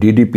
DDP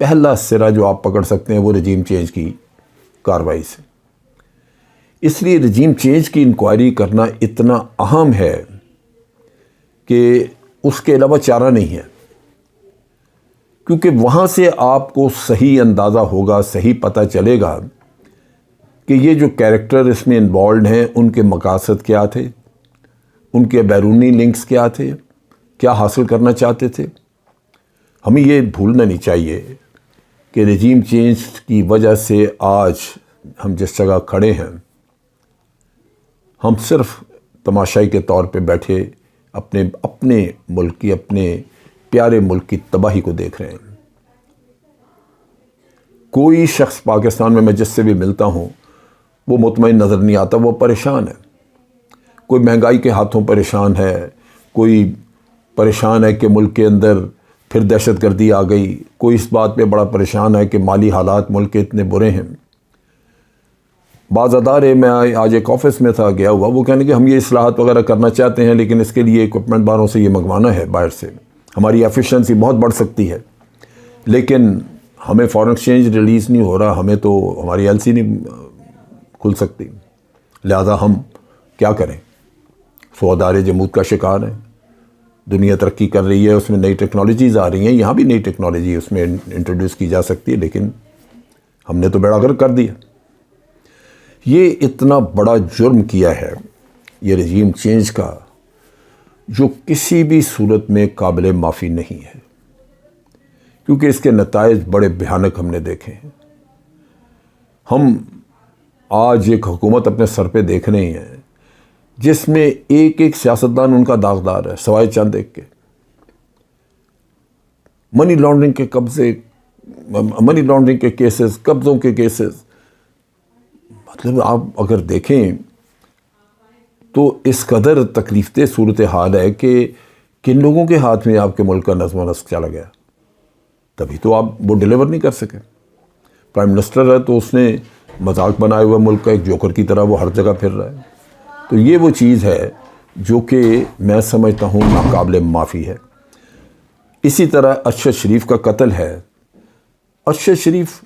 پہلا سرا جو آپ پکڑ سکتے ہیں وہ رجیم چینج کی کارروائی سے. اس لیے رجیم چینج کی انکوائری کرنا اتنا اہم ہے کہ اس کے علاوہ چارہ نہیں ہے، کیونکہ وہاں سے آپ کو صحیح اندازہ ہوگا، صحیح پتہ چلے گا کہ یہ جو کیریکٹر اس میں انوالوڈ ہیں ان کے مقاصد کیا تھے، ان کے بیرونی لنکس کیا تھے، کیا حاصل کرنا چاہتے تھے. ہمیں یہ بھولنا نہیں چاہیے کہ رجیم چینج کی وجہ سے آج ہم جس جگہ کھڑے ہیں، ہم صرف تماشائی کے طور پہ بیٹھے اپنے ملک کی، اپنے پیارے ملک کی تباہی کو دیکھ رہے ہیں. کوئی شخص پاکستان میں جس سے بھی ملتا ہوں وہ مطمئن نظر نہیں آتا، وہ پریشان ہے. کوئی مہنگائی کے ہاتھوں پریشان ہے، کوئی پریشان ہے کہ ملک کے اندر پھر دہشت گردی آ گئی، کوئی اس بات پہ بڑا پریشان ہے کہ مالی حالات ملک کے اتنے برے ہیں. بعض ادارے، میں آج ایک آفس میں تھا گیا ہوا، وہ کہنے کہ ہم یہ اصلاحات وغیرہ کرنا چاہتے ہیں لیکن اس کے لیے اکوپمنٹ باروں سے یہ منگوانا ہے باہر سے، ہماری ایفیشنسی بہت بڑھ سکتی ہے لیکن ہمیں فارن ایکسچینج ریلیز نہیں ہو رہا، ہمیں تو ہماری ایل سی نہیں کھل سکتی، لہذا ہم کیا کریں. سو ادارے جمود کا شکار ہیں. دنیا ترقی کر رہی ہے، اس میں نئی ٹیکنالوجیز آ رہی ہیں، یہاں بھی نئی ٹیکنالوجی اس میں انٹروڈیوس کی جا سکتی ہے لیکن ہم نے تو بیڑا غرق کر دیا. یہ اتنا بڑا جرم کیا ہے یہ رجیم چینج کا، جو کسی بھی صورت میں قابل معافی نہیں ہے، کیونکہ اس کے نتائج بڑے بھیانک ہم نے دیکھے ہیں. ہم آج ایک حکومت اپنے سر پہ دیکھ رہے ہیں جس میں ایک ایک سیاستدان ان کا داغدار ہے، سوائے چند ایک کے. منی لانڈرنگ کے قبضے، منی لانڈرنگ کے کیسز، قبضوں کے کیسز. مطلب آپ اگر دیکھیں تو اس قدر تکلیف دہ صورتحال ہے کہ کن لوگوں کے ہاتھ میں آپ کے ملک کا نظم و نسق چلا گیا، تبھی تو آپ وہ ڈیلیور نہیں کر سکے. پرائم منسٹر ہے تو اس نے مذاق بنائے ہوئے ملک کا، ایک جوکر کی طرح وہ ہر جگہ پھر رہا ہے. تو یہ وہ چیز ہے جو کہ میں سمجھتا ہوں ناقابل معافی ہے. اسی طرح ارشد شریف کا قتل ہے. ارشد شریف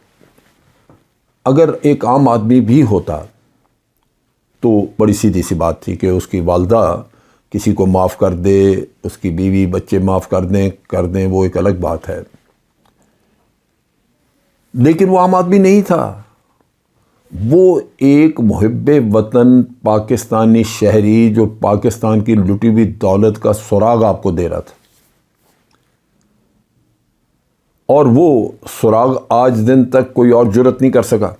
اگر ایک عام آدمی بھی ہوتا تو بڑی سیدھی سی بات تھی کہ اس کی والدہ کسی کو معاف کر دے، اس کی بیوی بچے معاف کر دیں وہ ایک الگ بات ہے، لیکن وہ عام آدمی نہیں تھا. وہ ایک محب وطن پاکستانی شہری جو پاکستان کی لٹی ہوئی دولت کا سراغ آپ کو دے رہا تھا، اور وہ سراغ آج دن تک کوئی اور جرت نہیں کر سکا.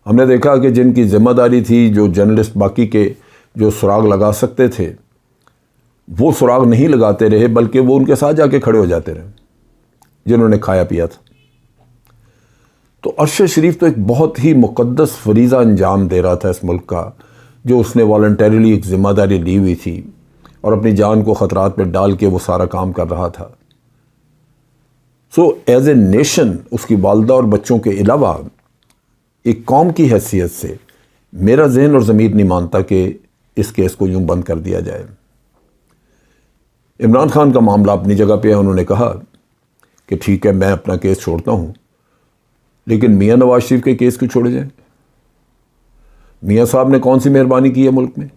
ہم نے دیکھا کہ جن کی ذمہ داری تھی، جو جرنلسٹ باقی کے جو سراغ لگا سکتے تھے وہ سراغ نہیں لگاتے رہے، بلکہ وہ ان کے ساتھ جا کے کھڑے ہو جاتے رہے جنہوں نے کھایا پیا تھا. تو ارشد شریف تو ایک بہت ہی مقدس فریضہ انجام دے رہا تھا اس ملک کا، جو اس نے والنٹریلی ایک ذمہ داری لی ہوئی تھی اور اپنی جان کو خطرات میں ڈال کے وہ سارا کام کر رہا تھا. سو ایز اے نیشن، اس کی والدہ اور بچوں کے علاوہ ایک قوم کی حیثیت سے میرا ذہن اور ضمیر نہیں مانتا کہ اس کیس کو یوں بند کر دیا جائے. عمران خان کا معاملہ اپنی جگہ پہ ہے، انہوں نے کہا کہ ٹھیک ہے میں اپنا کیس چھوڑتا ہوں، لیکن میاں نواز شریف کے کیس کیوں چھوڑے جائیں؟ میاں صاحب نے کون سی مہربانی کی ہے ملک میں،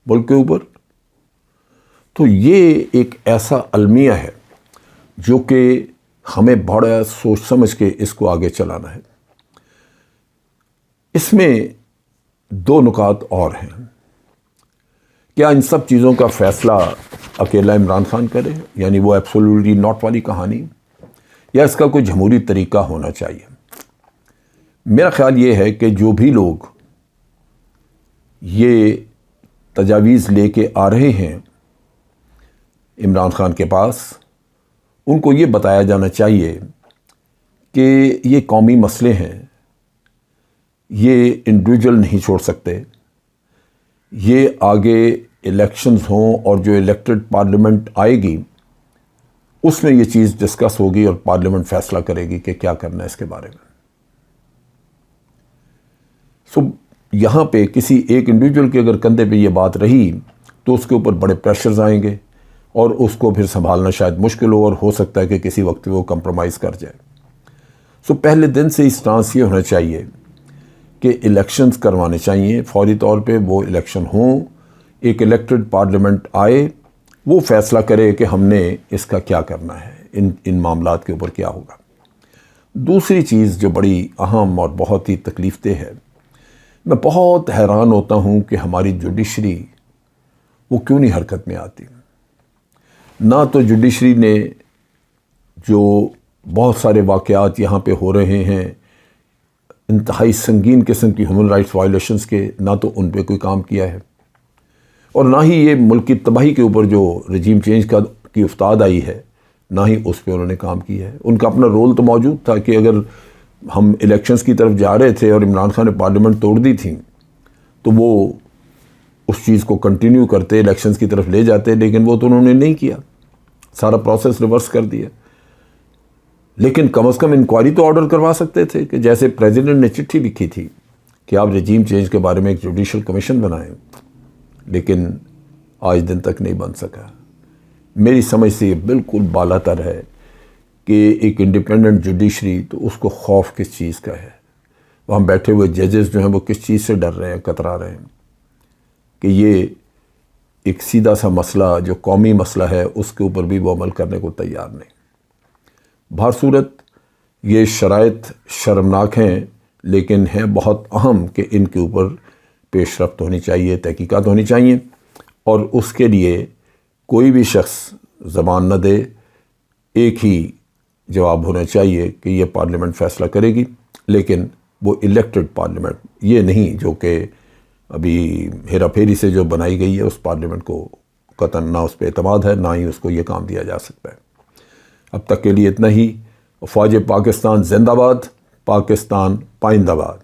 ملک کے اوپر؟ تو یہ ایک ایسا المیہ ہے جو کہ ہمیں بڑا سوچ سمجھ کے اس کو آگے چلانا ہے. اس میں دو نکات اور ہیں. کیا ان سب چیزوں کا فیصلہ اکیلا عمران خان کرے، یعنی وہ ایبسولوٹلی ناٹ والی کہانی، یا اس کا کوئی جمہوری طریقہ ہونا چاہیے؟ میرا خیال یہ ہے کہ جو بھی لوگ یہ تجاویز لے کے آ رہے ہیں عمران خان کے پاس، ان کو یہ بتایا جانا چاہیے کہ یہ قومی مسئلے ہیں، یہ انڈیویجول نہیں چھوڑ سکتے. یہ آگے الیکشنز ہوں اور جو الیکٹڈ پارلیمنٹ آئے گی اس میں یہ چیز ڈسکس ہوگی اور پارلیمنٹ فیصلہ کرے گی کہ کیا کرنا ہے اس کے بارے میں. سو یہاں پہ کسی ایک انڈیویجول کے اگر کندھے پہ یہ بات رہی تو اس کے اوپر بڑے پریشرز آئیں گے، اور اس کو پھر سنبھالنا شاید مشکل ہو، اور ہو سکتا ہے کہ کسی وقت وہ کمپرومائز کر جائے۔ سو پہلے دن سے اس ٹرانس یہ ہونا چاہیے کہ الیکشنز کروانے چاہیے، فوری طور پہ وہ الیکشن ہوں، ایک الیکٹڈ پارلیمنٹ آئے، وہ فیصلہ کرے کہ ہم نے اس کا کیا کرنا ہے، ان معاملات کے اوپر کیا ہوگا۔ دوسری چیز جو بڑی اہم اور بہت ہی تکلیف دہ ہے، میں بہت حیران ہوتا ہوں کہ ہماری جوڈیشری وہ کیوں نہیں حرکت میں آتی۔ نہ تو جوڈیشری نے جو بہت سارے واقعات یہاں پہ ہو رہے ہیں انتہائی سنگین قسم کی ہیومن رائٹس وائلیشنز کے، نہ تو ان پہ کوئی کام کیا ہے، اور نہ ہی یہ ملک کی تباہی کے اوپر جو رجیم چینج کی افتاد آئی ہے، نہ ہی اس پہ انہوں نے کام کیا ہے۔ ان کا اپنا رول تو موجود تھا کہ اگر ہم الیکشنز کی طرف جا رہے تھے اور عمران خان نے پارلیمنٹ توڑ دی تھی تو وہ اس چیز کو کنٹینیو کرتے، الیکشنز کی طرف لے جاتے، لیکن وہ تو انہوں نے نہیں کیا، سارا پروسیس ریورس کر دیا۔ لیکن کم از کم انکوائری تو آرڈر کروا سکتے تھے، کہ جیسے پریزیڈنٹ نے چٹھی لکھی تھی کہ آپ رجیم چینج کے بارے میں ایک جوڈیشل کمیشن بنائیں، لیکن آج دن تک نہیں بن سکا۔ میری سمجھ سے یہ بالکل بالا تر ہے کہ ایک انڈیپینڈنٹ جوڈیشری، تو اس کو خوف کس چیز کا ہے؟ وہاں بیٹھے ہوئے ججز جو ہیں وہ کس چیز سے ڈر رہے ہیں، کترا رہے ہیں کہ یہ ایک سیدھا سا مسئلہ جو قومی مسئلہ ہے اس کے اوپر بھی وہ عمل کرنے کو تیار نہیں۔ بہر صورت یہ شرائط شرمناک ہیں، لیکن ہیں بہت اہم کہ ان کے اوپر پیش رفت ہونی چاہیے، تحقیقات ہونی چاہیے، اور اس کے لیے کوئی بھی شخص زبان نہ دے، ایک ہی جواب ہونا چاہیے کہ یہ پارلیمنٹ فیصلہ کرے گی، لیکن وہ الیکٹڈ پارلیمنٹ، یہ نہیں جو کہ ابھی ہیرا پھیری سے جو بنائی گئی ہے، اس پارلیمنٹ کو قطعاً نہ اس پہ اعتماد ہے، نہ ہی اس کو یہ کام دیا جا سکتا ہے۔ اب تک کے لیے اتنا ہی۔ فوج پاکستان زندہ باد، پاکستان پائندہ باد۔